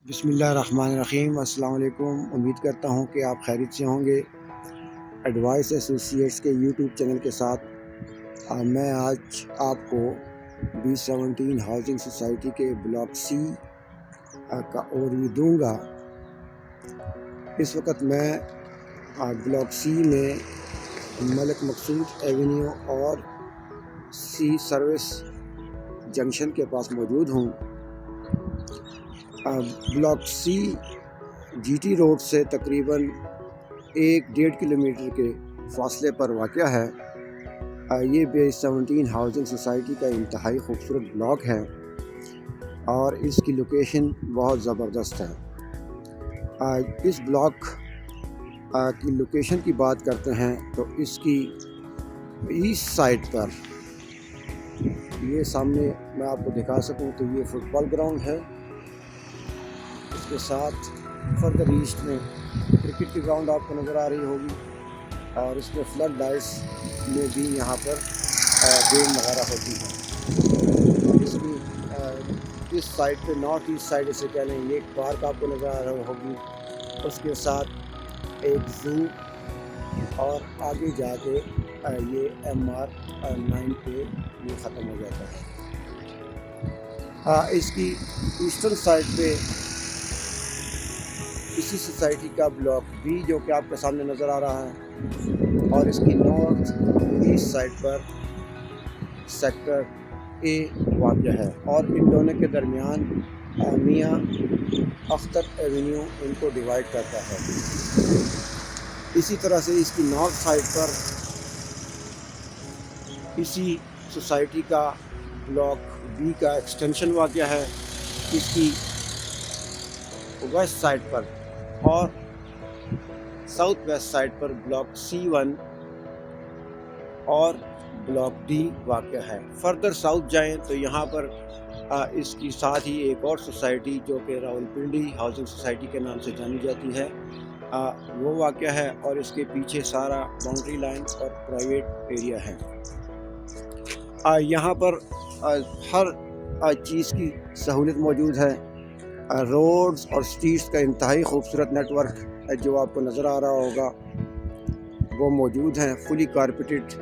بسم اللہ الرحمن الرحیم۔ السلام علیکم۔ امید کرتا ہوں کہ آپ خیریت سے ہوں گے۔ ایڈوائس ایسوسیٹس کے یوٹیوب چینل کے ساتھ میں آج آپ کو B17 ہاؤسنگ سوسائٹی کے بلاک سی کا اوورویو دوں گا۔ اس وقت میں بلاک سی میں ملک مقصود ایونیو اور سی سروس جنکشن کے پاس موجود ہوں۔ بلاک سی جی ٹی روڈ سے تقریباً 1-1.5 کلومیٹر کے فاصلے پر واقع ہے۔ یہ B17 ہاؤسنگ سوسائٹی کا انتہائی خوبصورت بلاک ہے اور اس کی لوکیشن بہت زبردست ہے۔ اس بلاک کی لوکیشن کی بات کرتے ہیں تو اس کی ایسٹ سائڈ پر، یہ سامنے میں آپ کو دکھا سکوں تو یہ فٹ بال گراؤنڈ ہے۔ اس کے ساتھ فردر ایسٹ میں کرکٹ کی گراؤنڈ آپ کو نظر آ رہی ہوگی اور اس میں فلڈ لائٹس میں بھی یہاں پر گیم وغیرہ ہوتی ہیں۔ اس کی اس سائڈ پہ نارتھ ایسٹ سائڈ اسے کہہ لیں، یہ ایک پارک آپ کو نظر آ رہی ہوگی، اس کے ساتھ ایک زو اور آگے جا کے یہ MR9 پہ یہ ختم ہو جاتا ہے۔ اس کی ایسٹرن سائڈ پہ اسی سوسائٹی کا بلاک بی جو کہ آپ کے سامنے نظر آ رہا ہے، اور اس کی نارتھ ایسٹ سائڈ پر سیکٹر اے واقع ہے اور ان دونوں کے درمیان میاں اختر ایونیو ان کو ڈیوائیڈ کرتا ہے۔ اسی طرح سے اس کی نارتھ سائڈ پر اسی سوسائٹی کا بلاک بی کا ایکسٹینشن واقع ہے۔ اس کی ویسٹ سائڈ پر اور ساؤتھ ویسٹ سائڈ پر بلاک C1 اور بلاک ڈی واقع ہے۔ فردر ساؤتھ جائیں تو یہاں پر اس کی ساتھ ہی ایک اور سوسائٹی جو کہ راولپنڈی ہاؤسنگ سوسائٹی کے نام سے جانی جاتی ہے وہ واقع ہے، اور اس کے پیچھے سارا باؤنڈری لائن اور پرائیویٹ ایریا ہے۔ یہاں پر ہر چیز کی سہولت موجود ہے۔ روڈز اور سٹریٹس کا انتہائی خوبصورت نیٹ ورک جو آپ کو نظر آ رہا ہوگا وہ موجود ہیں۔ فلی کارپیٹڈ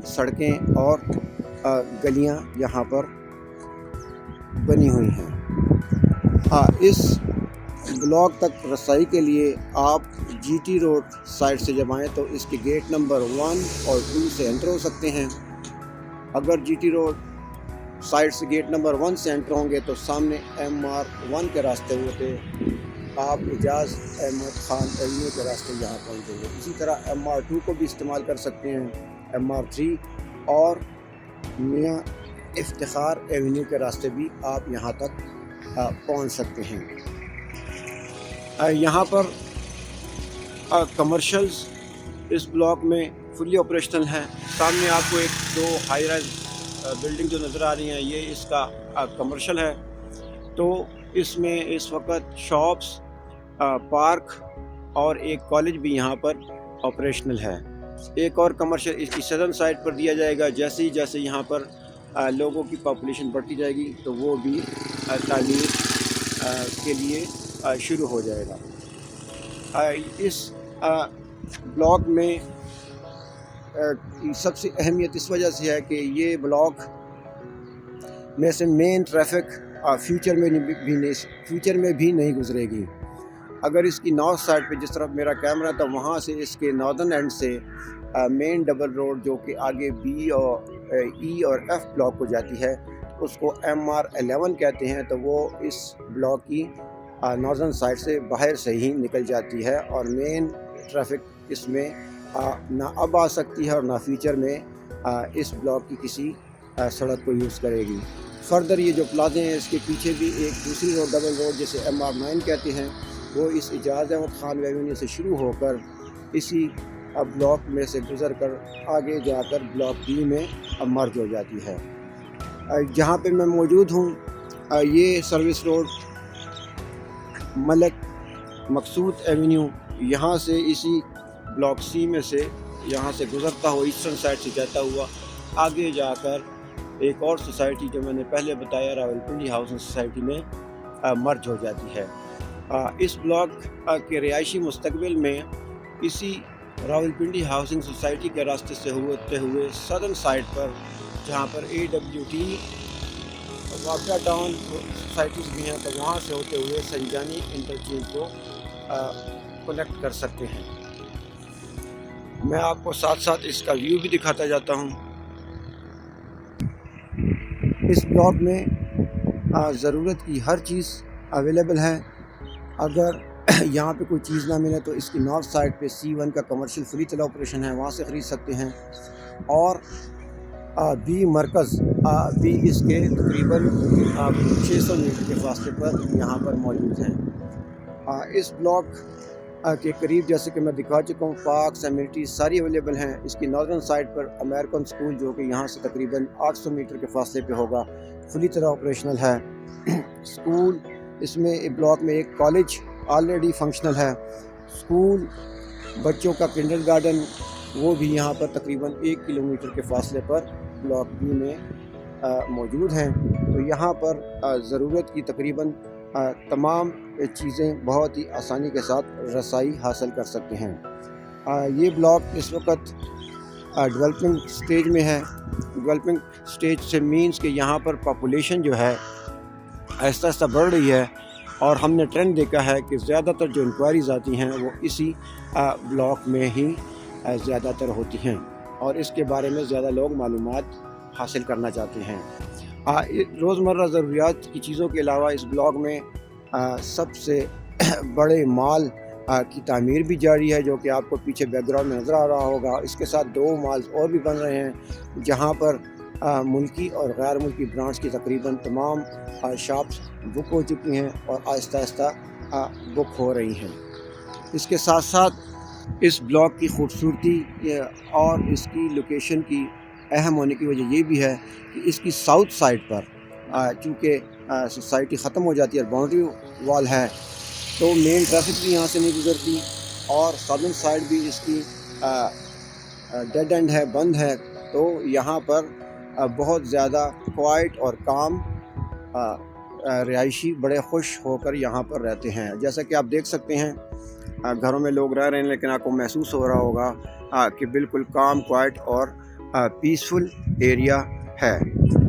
سڑکیں اور گلیاں یہاں پر بنی ہوئی ہیں۔ اس بلاک تک رسائی کے لیے آپ جی ٹی روڈ سائڈ سے جب آئیں تو اس کے گیٹ نمبر 1 اور 2 سے انٹر ہو سکتے ہیں۔ اگر جی ٹی روڈ سائڈ سے گیٹ نمبر 1 سے انٹر ہوں گے تو سامنے MR1 کے راستے ہوتے آپ اعجاز احمد خان ایونیو کے راستے یہاں پہنچیں گے۔ اسی طرح MR2 کو بھی استعمال کر سکتے ہیں، MR3 اور میاں افتخار ایونیو کے راستے بھی آپ یہاں تک پہنچ سکتے ہیں۔ یہاں پر کمرشلز اس بلاک میں فلی آپریشنل ہیں۔ سامنے آپ کو ایک 2 ہائی رائز بلڈنگ جو نظر آ رہی ہیں یہ اس کا کمرشل ہے، تو اس میں اس وقت شاپس، پارک اور ایک کالج بھی یہاں پر آپریشنل ہے۔ ایک اور کمرشل اس کی سدرن سائڈ پر دیا جائے گا۔ جیسے یہاں پر لوگوں کی پاپولیشن بڑھتی جائے گی تو وہ بھی تعمیر کے لیے شروع ہو جائے گا۔ اس بلاک میں سب سے اہمیت اس وجہ سے ہے کہ یہ بلاک میں سے مین ٹریفک فیوچر میں بھی نہیں گزرے گی۔ اگر اس کی نارتھ سائڈ پہ جس طرف میرا کیمرہ تھا وہاں سے اس کے ناردرن اینڈ سے مین ڈبل روڈ جو کہ آگے B اور E اور F بلاک کو جاتی ہے اس کو MR11 کہتے ہیں، تو وہ اس بلاک کی ناردرن سائڈ سے باہر سے ہی نکل جاتی ہے اور مین ٹریفک اس میں نہ اب آ سکتی ہے اور نہ فیوچر میں اس بلاک کی کسی سڑک کو یوز کرے گی۔ فردر یہ جو پلازے ہیں اس کے پیچھے بھی ایک دوسری روڈ ڈبل روڈ جسے MR9 کہتے ہیں، وہ اس اعجاز احمد خان ایونیو سے شروع ہو کر اسی بلاک میں سے گزر کر آگے جا کر بلاک ڈی میں مرج ہو جاتی ہے۔ جہاں پہ میں موجود ہوں یہ سروس روڈ ملک مقصود ایونیو یہاں سے اسی بلاک سی میں سے یہاں سے گزرتا ہوا ایسٹرن سائڈ سے جاتا ہوا آگے جا کر ایک اور سوسائٹی جو میں نے پہلے بتایا راولپنڈی ہاؤسنگ سوسائٹی میں مرج ہو جاتی ہے۔ اس بلاک کے رہائشی مستقبل میں اسی راولپنڈی ہاؤسنگ سوسائٹی کے راستے سے ہوتے ہوئے سدرن سائڈ پر جہاں پر AWT واقعہ ٹاؤن سوسائٹیز بھی ہیں تو وہاں سے ہوتے ہوئے سنجانی انٹرچینج کو کنیکٹ کر سکتے ہیں۔ میں آپ کو ساتھ ساتھ اس کا ویو بھی دکھاتا جاتا ہوں۔ اس بلاک میں ضرورت کی ہر چیز اویلیبل ہے۔ اگر یہاں پہ کوئی چیز نہ ملے تو اس کی نارتھ سائڈ پہ C1 کا کمرشل فری چلا آپریشن ہے، وہاں سے خرید سکتے ہیں۔ اور بی مرکز بھی اس کے تقریباً 600 میٹر کے فاصلے پر یہاں پر موجود ہیں۔ اس بلاک کے قریب جیسے کہ میں دکھا چکا ہوں پارکس ایمینٹیز ساری اویلیبل ہیں۔ اس کی ناردرن سائڈ پر امریکن اسکول جو کہ یہاں سے تقریباً 800 میٹر کے فاصلے پہ ہوگا، فلی طرح آپریشنل ہے۔ اسکول اس میں بلاک میں ایک کالج آلریڈی فنکشنل ہے۔ اسکول بچوں کا کنڈر گارڈن وہ بھی یہاں پر تقریباً 1 کلومیٹر کے فاصلے پر بلاک بی میں موجود ہیں۔ تو یہاں پر ضرورت کی تقریباً تمام چیزیں بہت ہی آسانی کے ساتھ رسائی حاصل کر سکتے ہیں۔ یہ بلاک اس وقت ڈیولپمنٹ سٹیج میں ہے۔ ڈیولپمنٹ سٹیج سے مینز کہ یہاں پر پاپولیشن جو ہے آہستہ آہستہ بڑھ رہی ہے، اور ہم نے ٹرینڈ دیکھا ہے کہ زیادہ تر جو انکوائریز آتی ہیں وہ اسی بلاک میں ہی زیادہ تر ہوتی ہیں، اور اس کے بارے میں زیادہ لوگ معلومات حاصل کرنا چاہتے ہیں۔ روزمرہ ضروریات کی چیزوں کے علاوہ اس بلاک میں سب سے بڑے مال کی تعمیر بھی جاری ہے، جو کہ آپ کو پیچھے بیک گراؤنڈ میں نظر آ رہا ہوگا۔ اس کے ساتھ 2 مالز اور بھی بن رہے ہیں، جہاں پر ملکی اور غیر ملکی برانڈز کی تقریباً تمام شاپس بک ہو چکی ہیں اور آہستہ آہستہ بک ہو رہی ہیں۔ اس کے ساتھ ساتھ اس بلاک کی خوبصورتی اور اس کی لوکیشن کی اہم ہونے کی وجہ یہ بھی ہے کہ اس کی ساؤتھ سائڈ پر چونکہ سوسائٹی ختم ہو جاتی ہے اور باؤنڈری وال ہے، تو مین ٹریفک بھی یہاں سے نہیں گزرتی، اور سدرن سائڈ بھی اس کی ڈیڈ اینڈ ہے، بند ہے۔ تو یہاں پر بہت زیادہ کوائٹ اور کام رہائشی بڑے خوش ہو کر یہاں پر رہتے ہیں۔ جیسا کہ آپ دیکھ سکتے ہیں گھروں میں لوگ رہ رہے ہیں، لیکن آپ کو محسوس ہو رہا ہوگا کہ بالکل کام، کوائٹ اور پیسفل ایریا ہے۔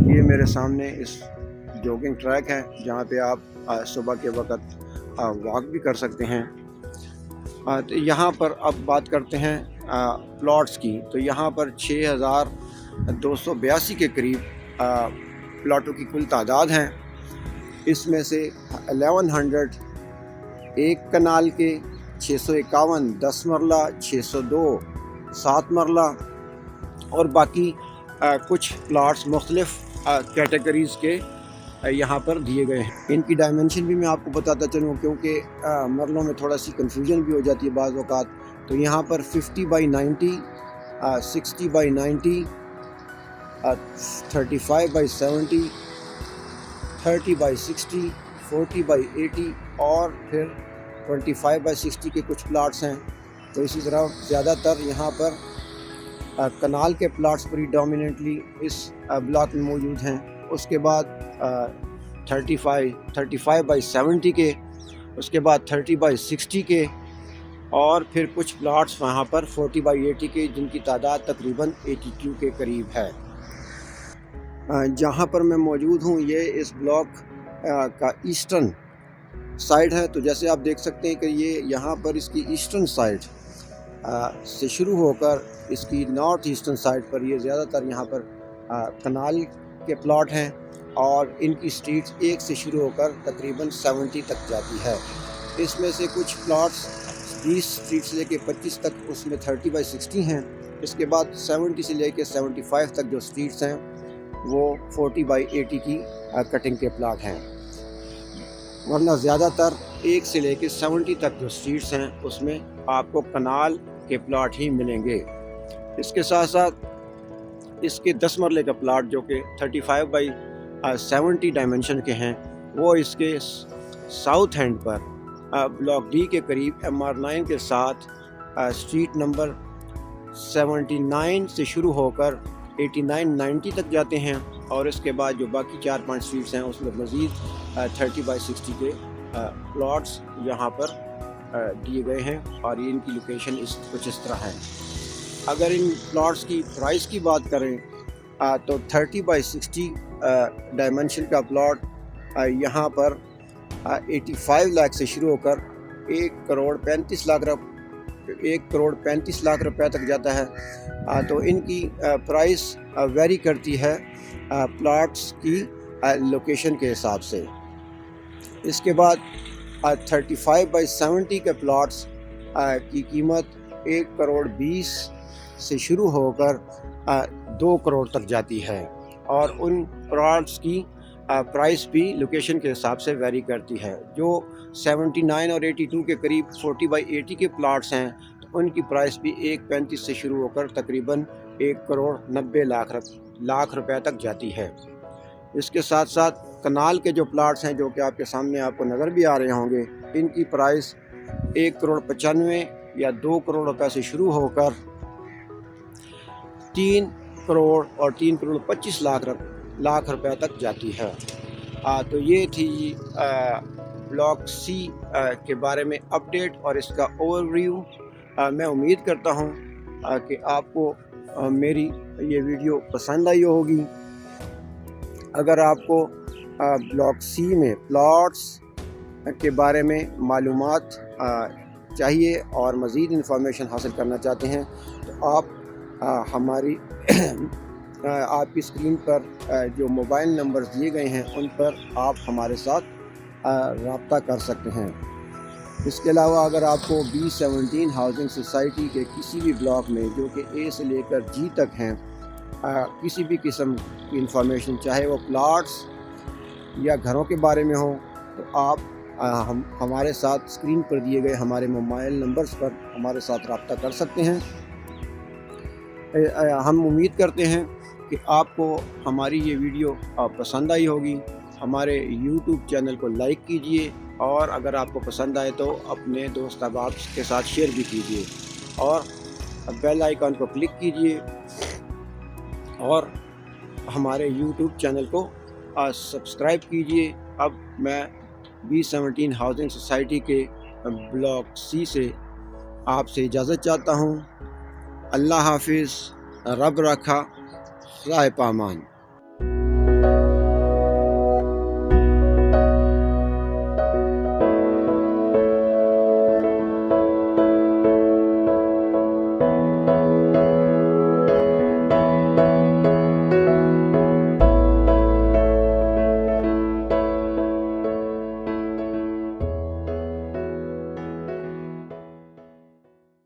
یہ میرے سامنے اس جوگنگ ٹریک ہے جہاں پہ آپ صبح کے وقت واک بھی کر سکتے ہیں۔ تو یہاں پر اب بات کرتے ہیں پلاٹس کی۔ تو یہاں پر 6282 کے قریب پلاٹوں کی کل تعداد ہیں۔ اس میں سے 1100 1 کنال کے، 651 10 مرلہ، 602 7 مرلہ، اور باقی کچھ پلاٹس مختلف کیٹیگریز کے یہاں پر دیے گئے ہیں۔ ان کی ڈائمنشن بھی میں آپ کو بتاتا چلوں، کیونکہ مرلوں میں تھوڑا سی کنفیوژن بھی ہو جاتی ہے بعض اوقات۔ تو یہاں پر 50x90، 60x90، 35x70، 30x60، 40x80 اور پھر 25x60 کے کچھ پلاٹس ہیں۔ تو اسی طرح زیادہ تر یہاں پر کنال کے پلاٹس پریڈومیننٹلی اس بلاک میں موجود ہیں۔ اس کے بعد 35x70 کے، اس کے بعد 30x60 کے، اور پھر کچھ پلاٹس وہاں پر 40x80 کے، جن کی تعداد تقریباً 82 کے قریب ہے۔ جہاں پر میں موجود ہوں یہ اس بلاک کا ایسٹرن سائڈ ہے۔ تو جیسے آپ دیکھ سکتے ہیں کہ یہ یہاں پر اس کی ایسٹرن سائڈ سے شروع ہو کر اس کی نارتھ ایسٹرن سائڈ پر یہ زیادہ تر یہاں پر کنال کے پلاٹ ہیں، اور ان کی سٹریٹس 1 سے شروع ہو کر تقریباً 70 تک جاتی ہے۔ اس میں سے کچھ پلاٹس 20 سٹریٹ سے لے کے 25 تک اس میں 30x60 ہیں۔ اس کے بعد 70 سے لے کے 75 تک جو سٹریٹس ہیں وہ 40x80 کی کٹنگ کے پلاٹ ہیں، ورنہ زیادہ تر 1 سے لے کے 70 تک جو سٹریٹس ہیں اس میں آپ کو کنال کے پلاٹ ہی ملیں گے۔ اس کے ساتھ ساتھ اس کے 10 مرلے کا پلاٹ جو کہ 35x70 ڈائمنشن کے ہیں، وہ اس کے ساؤتھ ہینڈ پر بلاک ڈی کے قریب MR9 کے ساتھ سٹریٹ نمبر 79 سے شروع ہو کر 89-90 تک جاتے ہیں، اور اس کے بعد جو باقی 4-5 اسٹریٹس ہیں اس میں مزید 30/60 کے پلاٹس یہاں پر دیے گئے ہیں، اور یہ ان کی لوکیشن کچھ اس طرح ہے۔ اگر ان پلاٹس کی پرائس کی بات کریں تو 30/60 ڈائمنشن کا پلاٹ یہاں پر 85 لاکھ سے شروع ہو کر 1 کروڑ 35 لاکھ روپے تک جاتا ہے۔ تو ان کی پرائس ویری کرتی ہے پلاٹس کی لوکیشن کے حساب سے۔ اس کے بعد 35/70 کے پلاٹس کی قیمت 1 کروڑ 20 سے شروع ہو کر 2 کروڑ تک جاتی ہے، اور ان پلاٹس کی پرائس بھی لوکیشن کے حساب سے ویری کرتی ہے۔ جو 79 اور 82 کے قریب 40/80 کے پلاٹس ہیں تو ان کی پرائس بھی 1.35 سے شروع ہو کر تقریباً 1 کروڑ 90 لاکھ روپے تک جاتی ہے۔ اس کے ساتھ ساتھ کنال کے جو پلاٹس ہیں جو کہ آپ کے سامنے آپ کو نظر بھی آ رہے ہوں گے، ان کی پرائس 1 کروڑ 95 یا 2 کروڑ روپے سے شروع ہو کر 3 کروڑ اور 3 کروڑ 25 لاکھ روپے تک جاتی ہے۔ تو یہ تھی بلاک سی کے بارے میں اپڈیٹ اور اس کا اوور ویو۔ میں امید کرتا ہوں کہ آپ کو میری یہ ویڈیو پسند آئی ہوگی۔ اگر آپ کو بلاک سی میں پلاٹس کے بارے میں معلومات چاہیے اور مزید انفارمیشن حاصل کرنا چاہتے ہیں تو آپ ہماری آپ کی اسکرین پر جو موبائل نمبرز دیے گئے ہیں ان پر آپ ہمارے ساتھ رابطہ کر سکتے ہیں۔ اس کے علاوہ اگر آپ کو B17 ہاؤسنگ سوسائٹی کے کسی بھی بلاک میں جو کہ اے سے لے کر جی تک ہیں کسی بھی قسم کی انفارمیشن، چاہے وہ پلاٹس یا گھروں کے بارے میں ہو، تو آپ ہمارے ساتھ اسکرین پر دیے گئے ہمارے موبائل نمبرز پر ہمارے ساتھ رابطہ کر سکتے ہیں۔ ہم امید کرتے ہیں کہ آپ کو ہماری یہ ویڈیو پسند آئی ہوگی۔ ہمارے YouTube چینل کو لائک کیجئے، اور اگر آپ کو پسند آئے تو اپنے دوست احباب کے ساتھ شیئر بھی کیجئے، اور بیل آئیکن کو کلک کیجئے، اور ہمارے YouTube چینل کو سبسکرائب کیجئے۔ اب میں B17 ہاؤسنگ سوسائٹی کے بلاک سی سے آپ سے اجازت چاہتا ہوں۔ اللہ حافظ، رب رکھا، خدا پامان۔